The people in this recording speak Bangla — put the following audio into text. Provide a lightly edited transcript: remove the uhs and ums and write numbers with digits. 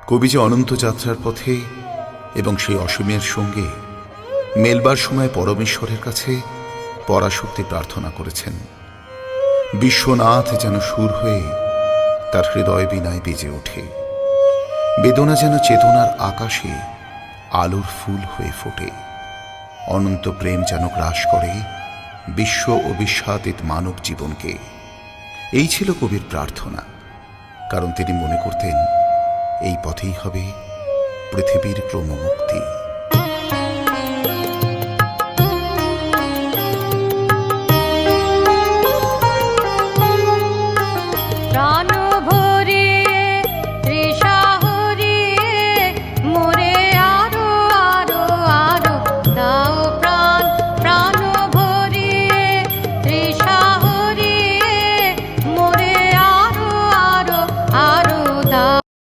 কবি যে অনন্ত যাত্রার পথে এবং সেই অসীমের সঙ্গে মেলবার সময় পরমেশ্বরের কাছে পরাশক্তি প্রার্থনা করেছেন। বিশ্বনাথ যেন সুর হয়ে তার হৃদয় বীণায় বেজে ওঠে, বেদনা যেন চেতনার আকাশে আলোর ফুল হয়ে ফোটে, অনন্ত প্রেম যেন গ্রাস করে বিশ্ব ও বিস্বাদিত মানব জীবনকে। এই ছিল কবির প্রার্থনা, কারণ তিনি মনে করতেন এই পথেই হবে পৃথিবীর ক্রমমুক্তি।